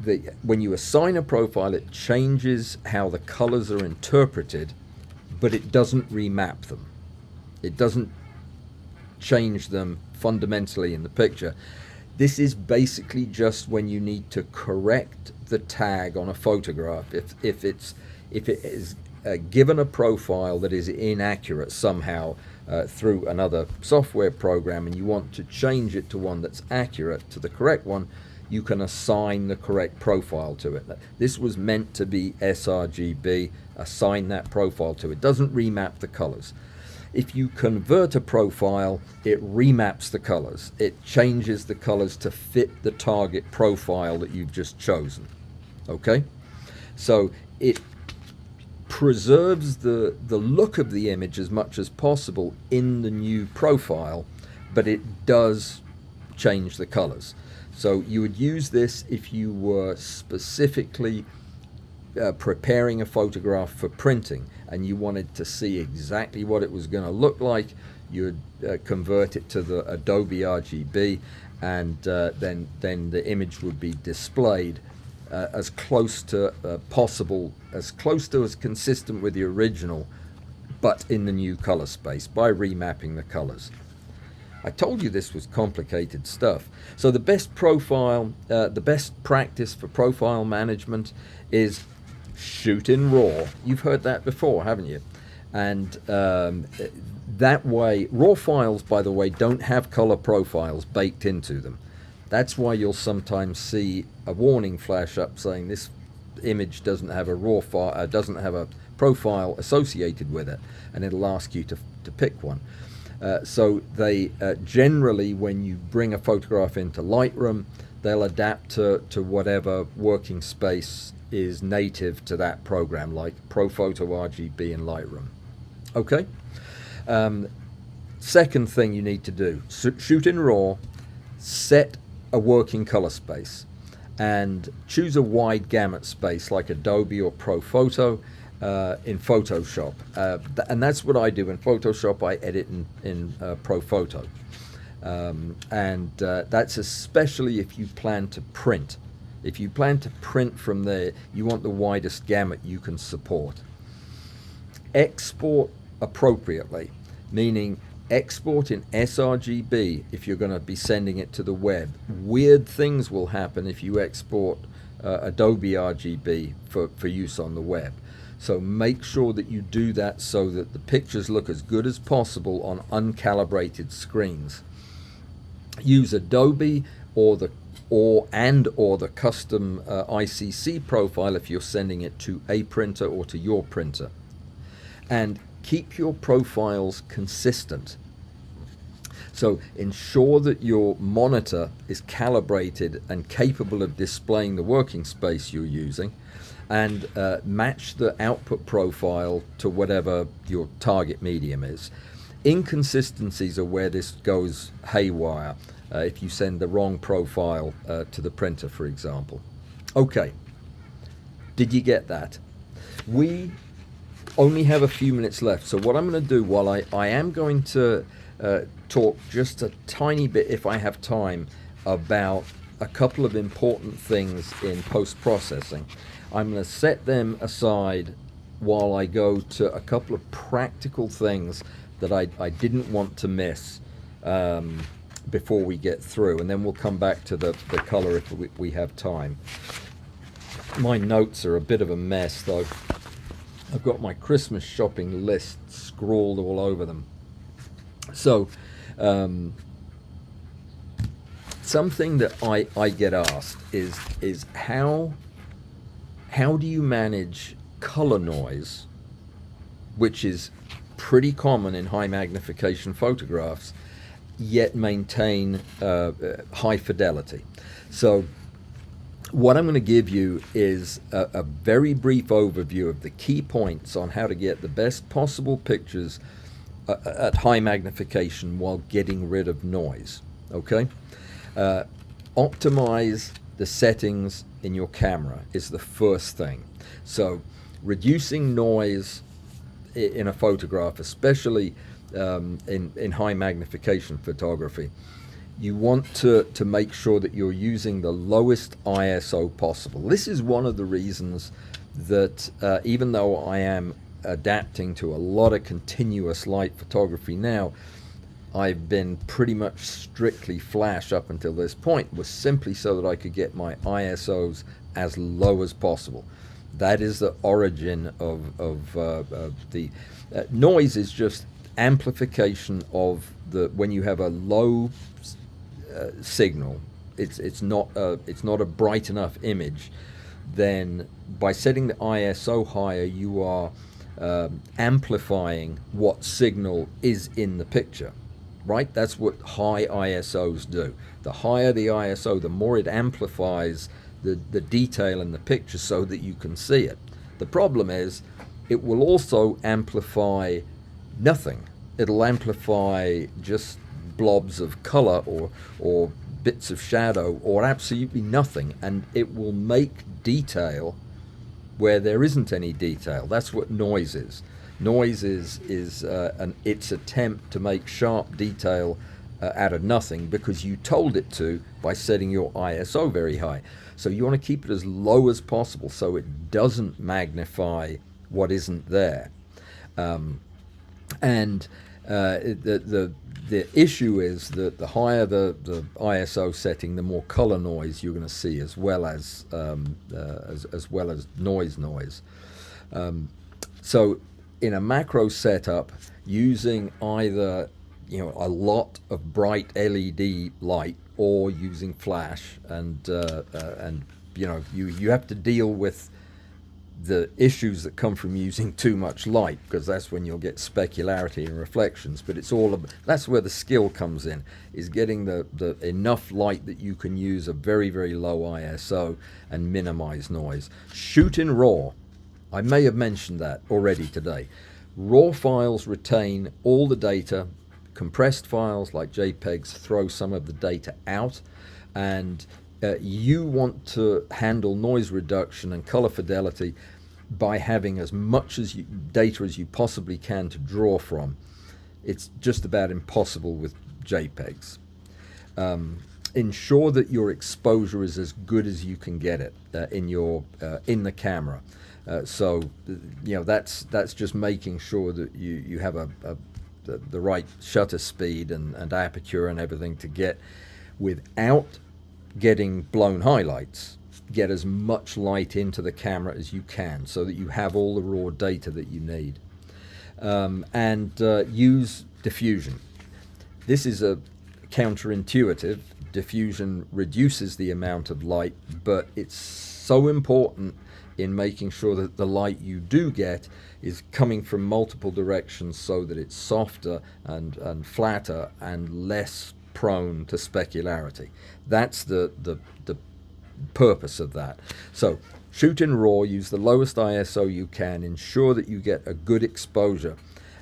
Speaker 1: that when you assign a profile, it changes how the colors are interpreted, but it doesn't remap them. It doesn't change them fundamentally in the picture. This is basically just when you need to correct the tag on a photograph. If it is given a profile that is inaccurate somehow through another software program, and you want to change it to one that's accurate to the correct one, you can assign the correct profile to it. This was meant to be sRGB. Assign that profile to it. It doesn't remap the colors. If you convert a profile, it remaps the colors. It changes the colors to fit the target profile that you've just chosen. Okay? So it preserves the look of the image as much as possible in the new profile, but it does change the colors. So you would use this if you were specifically preparing a photograph for printing and you wanted to see exactly what it was going to look like. You would convert it to the Adobe RGB, and then the image would be displayed as close to possible, as consistent with the original, but in the new color space by remapping the colors. I told you this was complicated stuff. So the best profile, the best practice for profile management is shoot in RAW. You've heard that before, haven't you? And that way, RAW files, by the way, don't have color profiles baked into them. That's why you'll sometimes see a warning flash up saying this image doesn't have a RAW file, doesn't have a profile associated with it, and it'll ask you to pick one. So they generally, when you bring a photograph into Lightroom, they'll adapt to whatever working space is native to that program, like ProPhoto RGB in Lightroom. Okay? Second thing you need to do, shoot in RAW, set a working color space and choose a wide gamut space like Adobe or ProPhoto in Photoshop. And that's what I do in Photoshop. I edit in ProPhoto. And that's especially if you plan to print. If you plan to print from there, you want the widest gamut you can support. Export appropriately, meaning export in sRGB if you're going to be sending it to the web. Weird things will happen if you export Adobe RGB for use on the web. So make sure that you do that so that the pictures look as good as possible on uncalibrated screens. Use Adobe or the custom ICC profile if you're sending it to a printer or to your printer. And keep your profiles consistent. So ensure that your monitor is calibrated and capable of displaying the working space you're using, and match the output profile to whatever your target medium is. Inconsistencies are where this goes haywire. If you send the wrong profile to the printer, for example. Okay, did you get that? We only have a few minutes left, so what I'm going to do, while I am going to talk just a tiny bit, if I have time, about a couple of important things in post-processing. I'm going to set them aside while I go to a couple of practical things that I didn't want to miss before we get through, and then we'll come back to the color if we have time. My notes are a bit of a mess though. I've got my Christmas shopping list scrawled all over them. So something that I get asked is how do you manage color noise, which is pretty common in high magnification photographs, yet maintain high fidelity. So what I'm going to give you is a very brief overview of the key points on how to get the best possible pictures at high magnification while getting rid of noise. Okay? Optimize the settings in your camera is the first thing. So reducing noise in a photograph, especially in high magnification photography, you want to make sure that you're using the lowest ISO possible. This is one of the reasons that even though I am adapting to a lot of continuous light photography now, I've been pretty much strictly flash up until this point, was simply so that I could get my ISOs as low as possible. That is the origin of the noise. Is just amplification of when you have a low signal. It's not a bright enough image. Then by setting the ISO higher, you are amplifying what signal is in the picture. Right? That's what high ISOs do. The higher the ISO, the more it amplifies the detail in the picture so that you can see it. The problem is it will also amplify nothing. It'll amplify just blobs of color or bits of shadow or absolutely nothing, and it will make detail where there isn't any detail. That's what noise is. Noise is its attempt to make sharp detail out of nothing because you told it to by setting your ISO very high. So you want to keep it as low as possible so it doesn't magnify what isn't there. And the issue is that the higher the ISO setting, the more color noise you're going to see, as well as noise. So in a macro setup, using either a lot of bright LED light or using flash, and you have to deal with the issues that come from using too much light, because that's when you'll get specularity and reflections. But it's all that's where the skill comes in, is getting the enough light that you can use a very, very low ISO and minimize noise. Shoot in RAW. I may have mentioned that already today. RAW files retain all the data. Compressed files like JPEGs throw some of the data out. and you want to handle noise reduction and color fidelity by having as much data as you possibly can to draw from. It's just about impossible with JPEGs. Ensure that your exposure is as good as you can get it in the camera. So that's just making sure that you have the right shutter speed and aperture and everything to get, without getting blown highlights, get as much light into the camera as you can so that you have all the raw data that you need. And use diffusion. This is a counterintuitive. Diffusion reduces the amount of light, but it's so important in making sure that the light you do get is coming from multiple directions so that it's softer and flatter and less prone to specularity. That's the purpose of that. So shoot in RAW, use the lowest ISO you can, ensure that you get a good exposure,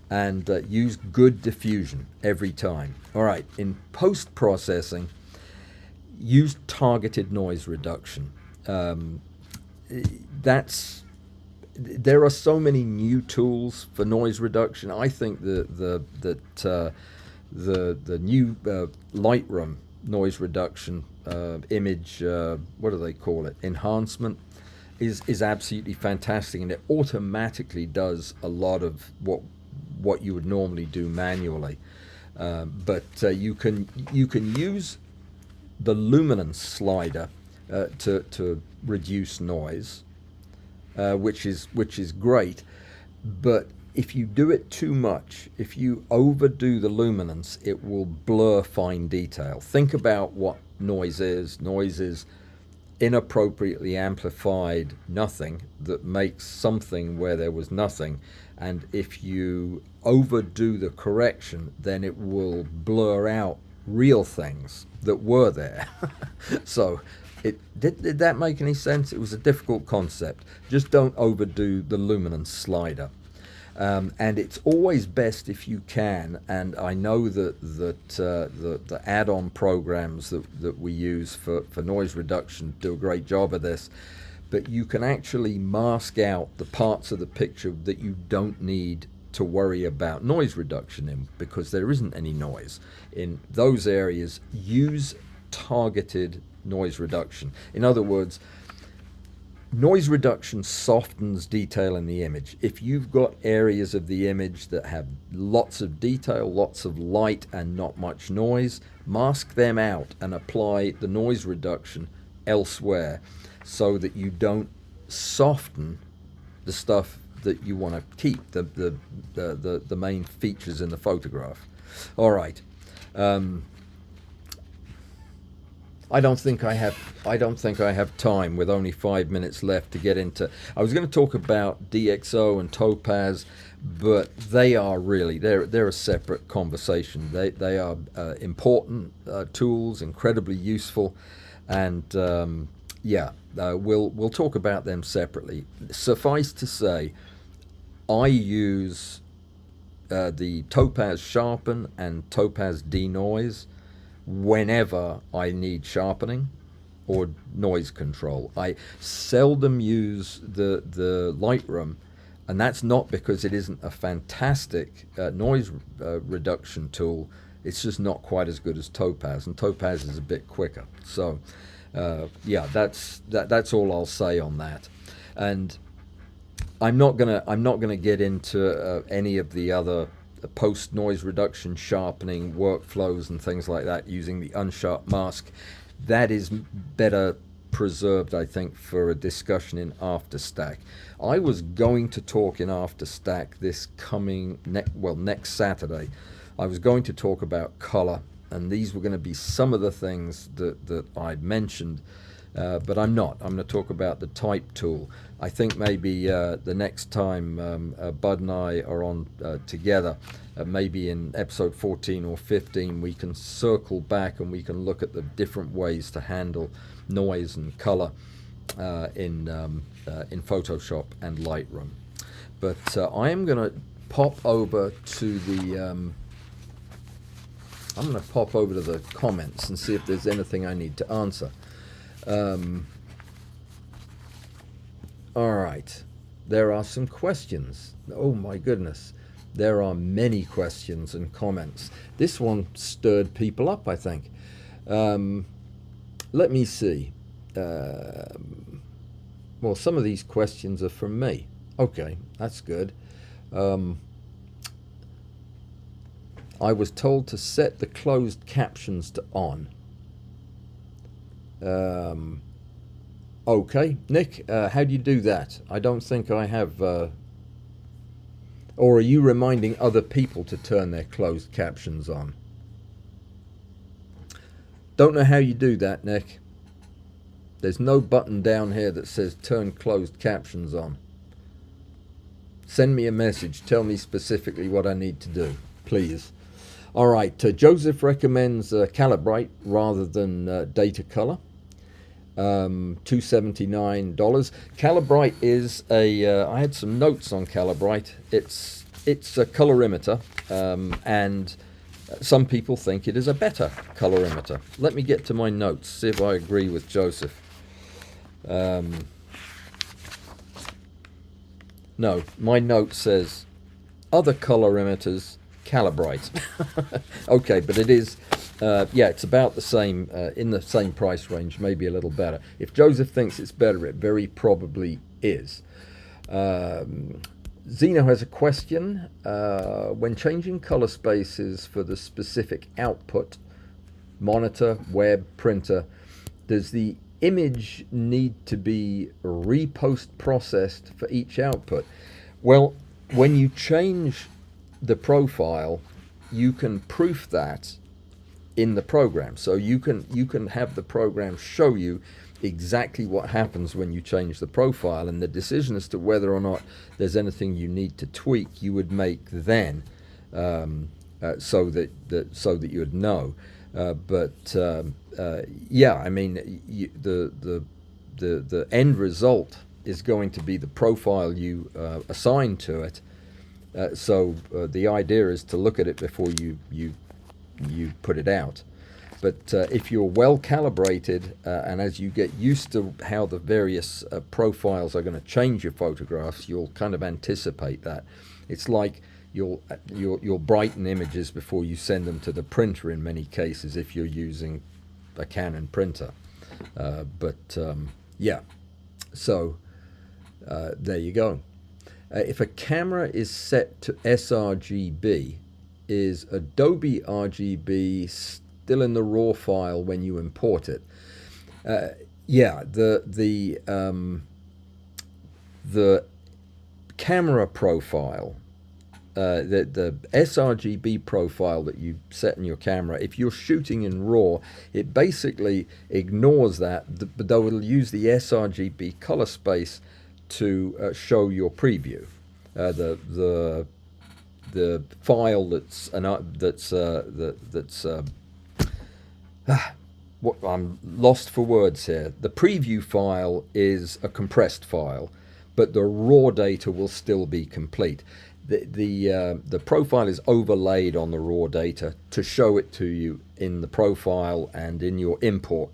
Speaker 1: and use good diffusion every time. All right, in post-processing, use targeted noise reduction. There are so many new tools for noise reduction. I think the new Lightroom noise reduction image, what do they call it, enhancement, is absolutely fantastic, and it automatically does a lot of what you would normally do manually. But you can use the luminance slider to reduce noise, which is great. But if you do it too much, if you overdo the luminance, it will blur fine detail. Think about what noise is. Noise is inappropriately amplified nothing that makes something where there was nothing. And if you overdo the correction, then it will blur out real things that were there. So did that make any sense? It was a difficult concept. Just don't overdo the luminance slider. And it's always best if you can, and I know that the add-on programs that we use for noise reduction do a great job of this, but you can actually mask out the parts of the picture that you don't need to worry about noise reduction in, because there isn't any noise in those areas. Use targeted noise reduction. In other words, noise reduction softens detail in the image. If you've got areas of the image that have lots of detail, lots of light, and not much noise, mask them out and apply the noise reduction elsewhere so that you don't soften the stuff that you want to keep, the main features in the photograph. All right. I don't think I have time, with only 5 minutes left, to get into. I was going to talk about DxO and Topaz, but they are really they're a separate conversation. They are important tools, incredibly useful, and we'll talk about them separately. Suffice to say, I use the Topaz Sharpen and Topaz Denoise whenever I need sharpening or noise control. I seldom use the Lightroom, and that's not because it isn't a fantastic noise reduction tool. It's just not quite as good as Topaz, and Topaz is a bit quicker. So that's all I'll say on that. And I'm not gonna get into any of the other post noise reduction sharpening workflows and things like that using the unsharp mask. That is better preserved, I think, for a discussion in AfterStack. I was going to talk in AfterStack this coming next Saturday. I was going to talk about color, and these were going to be some of the things that I'd mentioned, but I'm not. I'm going to talk about the type tool. I think maybe the next time Bud and I are on together, maybe in episode 14 or 15, we can circle back and we can look at the different ways to handle noise and color in Photoshop and Lightroom. But I am going to pop over to I'm going to pop over to the comments and see if there's anything I need to answer. All right. There are some questions. Oh my goodness. There are many questions and comments. This one stirred people up, I think. Let me see. Well, some of these questions are from me. Okay, that's good. I was told to set the closed captions to on. Okay, Nick, how do you do that? I don't think I have... or are you reminding other people to turn their closed captions on? Don't know how you do that, Nick. There's no button down here that says turn closed captions on. Send me a message. Tell me specifically what I need to do, please. All right, Joseph recommends Calibrite rather than Datacolor. $279. Calibrite is a... I had some notes on Calibrite. It's a colorimeter, and some people think it is a better colorimeter. Let me get to my notes, see if I agree with Joseph. No, my note says other colorimeters, Calibrite. Okay, but it is, yeah, it's about the same, in the same price range, maybe a little better. If Joseph thinks it's better, it very probably is. Zeno has a question. When changing color spaces for the specific output, monitor, web, printer, does the image need to be re-post processed for each output? Well, when you change the profile, you can proof that in the program. So you can have the program show you exactly what happens when you change the profile, and the decision as to whether or not there's anything you need to tweak you would make then, so that you would know. Yeah, I mean, the end result is going to be the profile you assign to it. So the idea is to look at it before you put it out. But if you're well calibrated, and as you get used to how the various profiles are going to change your photographs, you'll kind of anticipate that. It's like you'll brighten images before you send them to the printer in many cases if you're using a Canon printer. Yeah, so there you go. If a camera is set to sRGB, is Adobe RGB still in the RAW file when you import it? Yeah, the camera profile, the sRGB profile that you set in your camera, if you're shooting in RAW, it basically ignores that, but though it'll use the sRGB color space to show your preview. The file what, I'm lost for words here. The preview file is a compressed file, but the raw data will still be complete. The profile is overlaid on the raw data to show it to you in the profile and in your import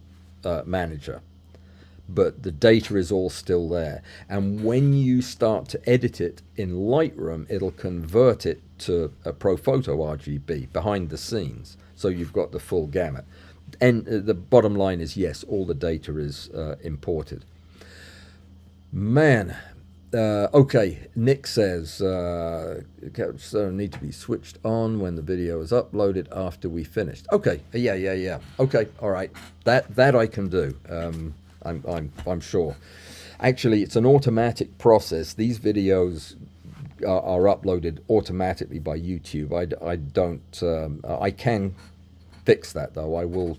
Speaker 1: manager. But the data is all still there. And when you start to edit it in Lightroom, it'll convert it to a ProPhoto RGB behind the scenes. So you've got the full gamut. And the bottom line is, yes, all the data is imported. Man, okay, Nick says, so need to be switched on when the video is uploaded after we finished. Okay, yeah. Okay, all right, that I can do. I'm sure. Actually, it's an automatic process. These videos are uploaded automatically by YouTube. I don't. I can fix that though. I will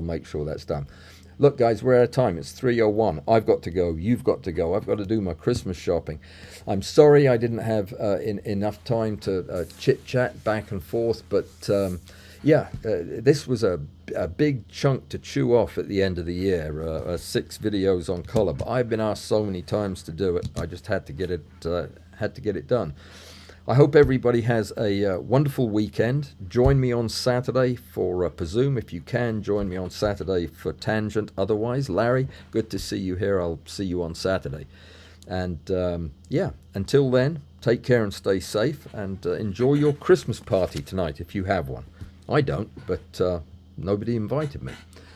Speaker 1: make sure that's done. Look, guys, we're out of time. It's 3:01. I've got to go. You've got to go. I've got to do my Christmas shopping. I'm sorry I didn't have enough time to chit-chat back and forth, but yeah, this was a big chunk to chew off at the end of the year. 6 videos on color, but I've been asked so many times to do it. I just had to get it done. I hope everybody has a wonderful weekend. Join me on Saturday for Pazoom. If you can, join me on Saturday for Tangent. Otherwise, Larry, good to see you here. I'll see you on Saturday. And yeah, until then, take care and stay safe, and enjoy your Christmas party tonight if you have one. I don't, but nobody invited me.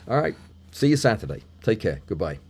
Speaker 1: All right, see you Saturday. Take care. Goodbye.